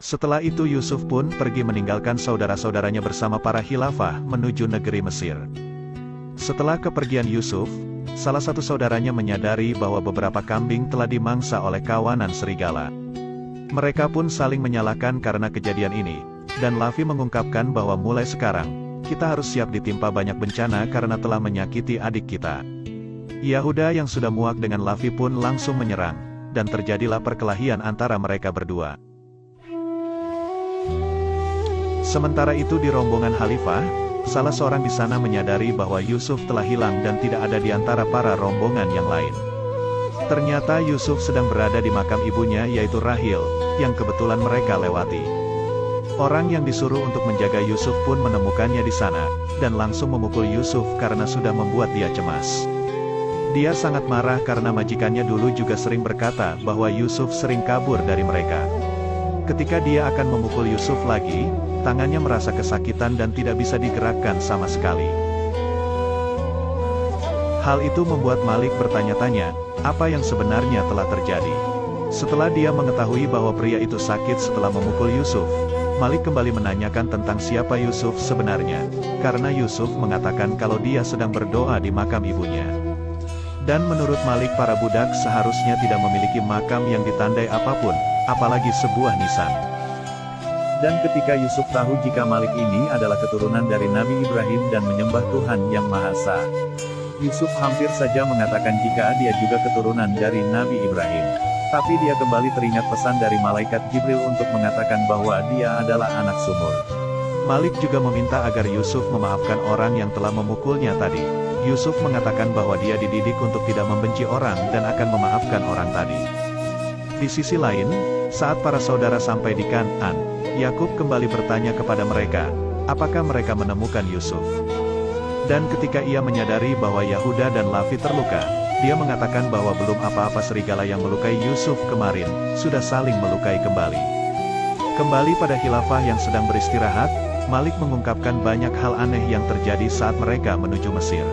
Setelah itu Yusuf pun pergi meninggalkan saudara-saudaranya bersama para khilafah menuju negeri Mesir. Setelah kepergian Yusuf, salah satu saudaranya menyadari bahwa beberapa kambing telah dimangsa oleh kawanan serigala. Mereka pun saling menyalahkan karena kejadian ini, dan Lavi mengungkapkan bahwa mulai sekarang, kita harus siap ditimpa banyak bencana karena telah menyakiti adik kita. Yahuda yang sudah muak dengan Lavi pun langsung menyerang, dan terjadilah perkelahian antara mereka berdua. Sementara itu di rombongan Khalifah, salah seorang di sana menyadari bahwa Yusuf telah hilang dan tidak ada di antara para rombongan yang lain. Ternyata Yusuf sedang berada di makam ibunya yaitu Rahil, yang kebetulan mereka lewati. Orang yang disuruh untuk menjaga Yusuf pun menemukannya di sana, dan langsung memukul Yusuf karena sudah membuat dia cemas. Dia sangat marah karena majikannya dulu juga sering berkata bahwa Yusuf sering kabur dari mereka. Ketika dia akan memukul Yusuf lagi, tangannya merasa kesakitan dan tidak bisa digerakkan sama sekali. Hal itu membuat Malik bertanya-tanya, apa yang sebenarnya telah terjadi. Setelah dia mengetahui bahwa pria itu sakit setelah memukul Yusuf, Malik kembali menanyakan tentang siapa Yusuf sebenarnya, karena Yusuf mengatakan kalau dia sedang berdoa di makam ibunya. Dan menurut Malik para budak seharusnya tidak memiliki makam yang ditandai apapun, apalagi sebuah nisan. Dan ketika Yusuf tahu jika Malik ini adalah keturunan dari Nabi Ibrahim dan menyembah Tuhan Yang Maha Esa, Yusuf hampir saja mengatakan jika dia juga keturunan dari Nabi Ibrahim. Tapi dia kembali teringat pesan dari malaikat Jibril untuk mengatakan bahwa dia adalah anak sumur. Malik juga meminta agar Yusuf memaafkan orang yang telah memukulnya tadi. Yusuf mengatakan bahwa dia dididik untuk tidak membenci orang dan akan memaafkan orang tadi. Di sisi lain, saat para saudara sampai di Kan'an, Yakub kembali bertanya kepada mereka, apakah mereka menemukan Yusuf? Dan ketika ia menyadari bahwa Yahuda dan Lavi terluka, dia mengatakan bahwa belum apa-apa serigala yang melukai Yusuf kemarin, sudah saling melukai kembali. Kembali pada khilafah yang sedang beristirahat, Malik mengungkapkan banyak hal aneh yang terjadi saat mereka menuju Mesir.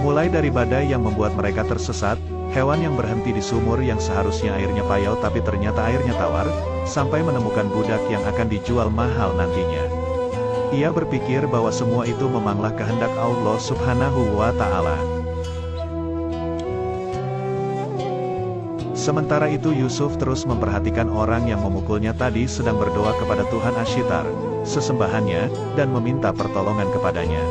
Mulai dari badai yang membuat mereka tersesat, hewan yang berhenti di sumur yang seharusnya airnya payau tapi ternyata airnya tawar, sampai menemukan budak yang akan dijual mahal nantinya. Ia berpikir bahwa semua itu memanglah kehendak Allah Subhanahu wa Ta'ala. Sementara itu Yusuf terus memperhatikan orang yang memukulnya tadi sedang berdoa kepada Tuhan Ashitar, sesembahannya, dan meminta pertolongan kepadanya.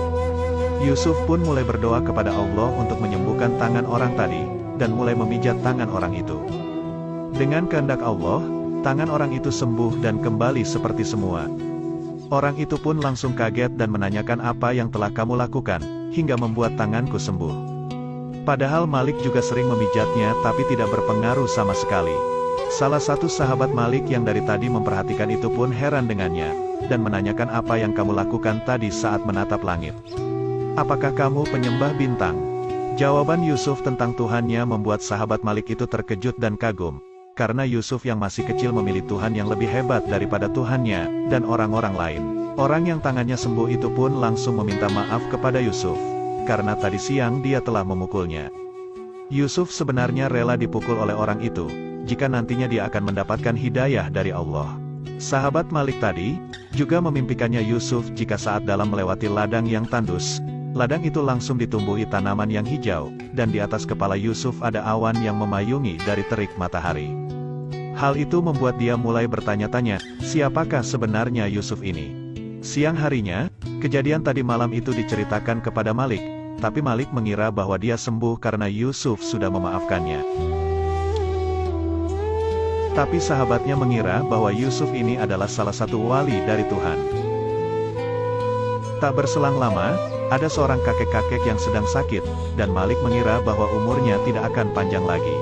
Yusuf pun mulai berdoa kepada Allah untuk menyembuhkan tangan orang tadi, dan mulai memijat tangan orang itu. Dengan kehendak Allah, tangan orang itu sembuh dan kembali seperti semua. Orang itu pun langsung kaget dan menanyakan apa yang telah kamu lakukan, hingga membuat tanganku sembuh. Padahal Malik juga sering memijatnya tapi tidak berpengaruh sama sekali. Salah satu sahabat Malik yang dari tadi memperhatikan itu pun heran dengannya, dan menanyakan apa yang kamu lakukan tadi saat menatap langit. Apakah kamu penyembah bintang? Jawaban Yusuf tentang Tuhannya membuat sahabat Malik itu terkejut dan kagum, karena Yusuf yang masih kecil memilih Tuhan yang lebih hebat daripada Tuhannya, dan orang-orang lain. Orang yang tangannya sembuh itu pun langsung meminta maaf kepada Yusuf, karena tadi siang dia telah memukulnya. Yusuf sebenarnya rela dipukul oleh orang itu, jika nantinya dia akan mendapatkan hidayah dari Allah. Sahabat Malik tadi, juga memimpikannya Yusuf jika saat dalam melewati ladang yang tandus, ladang itu langsung ditumbuhi tanaman yang hijau, dan di atas kepala Yusuf ada awan yang memayungi dari terik matahari. Hal itu membuat dia mulai bertanya-tanya, siapakah sebenarnya Yusuf ini? Siang harinya, kejadian tadi malam itu diceritakan kepada Malik, tapi Malik mengira bahwa dia sembuh karena Yusuf sudah memaafkannya. Tapi sahabatnya mengira bahwa Yusuf ini adalah salah satu wali dari Tuhan. Tak berselang lama, ada seorang kakek-kakek yang sedang sakit, dan Malik mengira bahwa umurnya tidak akan panjang lagi.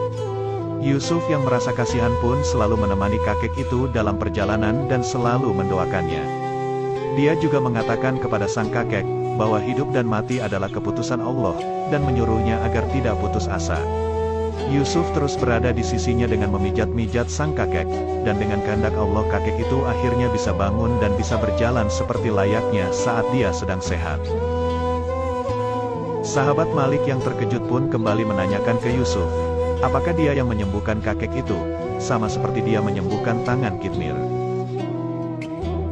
Yusuf yang merasa kasihan pun selalu menemani kakek itu dalam perjalanan dan selalu mendoakannya. Dia juga mengatakan kepada sang kakek, bahwa hidup dan mati adalah keputusan Allah, dan menyuruhnya agar tidak putus asa. Yusuf terus berada di sisinya dengan memijat-mijat sang kakek, dan dengan kehendak Allah kakek itu akhirnya bisa bangun dan bisa berjalan seperti layaknya saat dia sedang sehat. Sahabat Malik yang terkejut pun kembali menanyakan ke Yusuf, apakah dia yang menyembuhkan kakek itu, sama seperti dia menyembuhkan tangan Kitmir.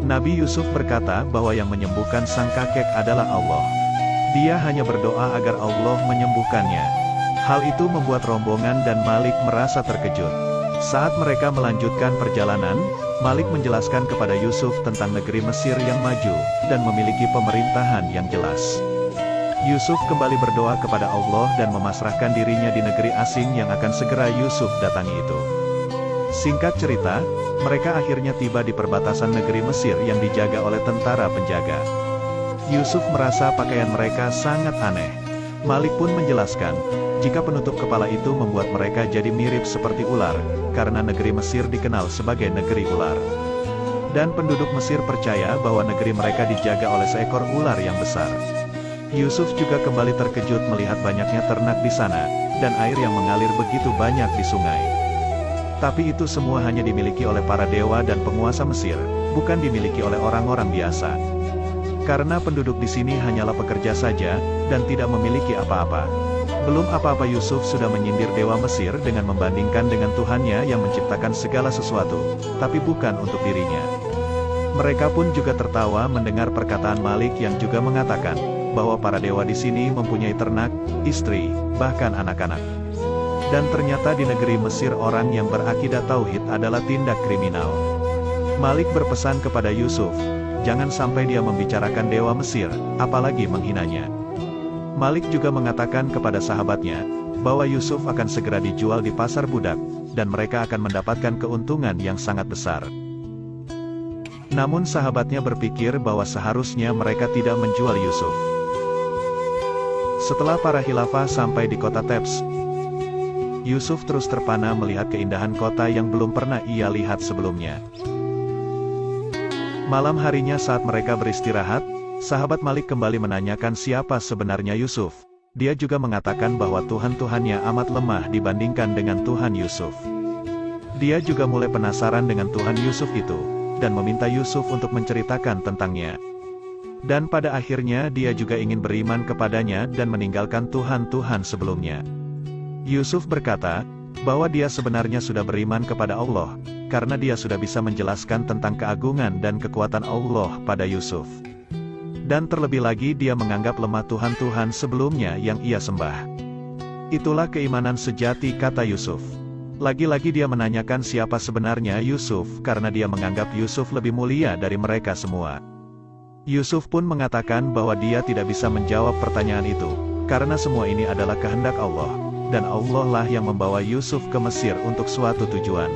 Nabi Yusuf berkata bahwa yang menyembuhkan sang kakek adalah Allah. Dia hanya berdoa agar Allah menyembuhkannya. Hal itu membuat rombongan dan Malik merasa terkejut. Saat mereka melanjutkan perjalanan, Malik menjelaskan kepada Yusuf tentang negeri Mesir yang maju, dan memiliki pemerintahan yang jelas. Yusuf kembali berdoa kepada Allah dan memasrahkan dirinya di negeri asing yang akan segera Yusuf datangi itu. Singkat cerita, mereka akhirnya tiba di perbatasan negeri Mesir yang dijaga oleh tentara penjaga. Yusuf merasa pakaian mereka sangat aneh. Malik pun menjelaskan, jika penutup kepala itu membuat mereka jadi mirip seperti ular, karena negeri Mesir dikenal sebagai negeri ular. Dan penduduk Mesir percaya bahwa negeri mereka dijaga oleh seekor ular yang besar. Yusuf juga kembali terkejut melihat banyaknya ternak di sana, dan air yang mengalir begitu banyak di sungai. Tapi itu semua hanya dimiliki oleh para dewa dan penguasa Mesir, bukan dimiliki oleh orang-orang biasa. Karena penduduk di sini hanyalah pekerja saja, dan tidak memiliki apa-apa. Belum apa-apa Yusuf sudah menyindir dewa Mesir dengan membandingkan dengan Tuhannya yang menciptakan segala sesuatu, tapi bukan untuk dirinya. Mereka pun juga tertawa mendengar perkataan Malik yang juga mengatakan, bahwa para dewa di sini mempunyai ternak, istri, bahkan anak-anak. Dan ternyata di negeri Mesir orang yang berakidah tauhid adalah tindak kriminal. Malik berpesan kepada Yusuf, jangan sampai dia membicarakan dewa Mesir, apalagi menghinanya. Malik juga mengatakan kepada sahabatnya, bahwa Yusuf akan segera dijual di pasar budak, dan mereka akan mendapatkan keuntungan yang sangat besar. Namun sahabatnya berpikir bahwa seharusnya mereka tidak menjual Yusuf. Setelah para khilafah sampai di kota Thebes, Yusuf terus terpana melihat keindahan kota yang belum pernah ia lihat sebelumnya. Malam harinya saat mereka beristirahat, sahabat Malik kembali menanyakan siapa sebenarnya Yusuf. Dia juga mengatakan bahwa Tuhan-Tuhannya amat lemah dibandingkan dengan Tuhan Yusuf. Dia juga mulai penasaran dengan Tuhan Yusuf itu, dan meminta Yusuf untuk menceritakan tentangnya. Dan pada akhirnya dia juga ingin beriman kepadanya dan meninggalkan Tuhan-Tuhan sebelumnya. Yusuf berkata, bahwa dia sebenarnya sudah beriman kepada Allah, karena dia sudah bisa menjelaskan tentang keagungan dan kekuatan Allah pada Yusuf. Dan terlebih lagi dia menganggap lemah Tuhan-Tuhan sebelumnya yang ia sembah. Itulah keimanan sejati, kata Yusuf. Lagi-lagi dia menanyakan siapa sebenarnya Yusuf karena dia menganggap Yusuf lebih mulia dari mereka semua. Yusuf pun mengatakan bahwa dia tidak bisa menjawab pertanyaan itu, karena semua ini adalah kehendak Allah, dan Allah lah yang membawa Yusuf ke Mesir untuk suatu tujuan.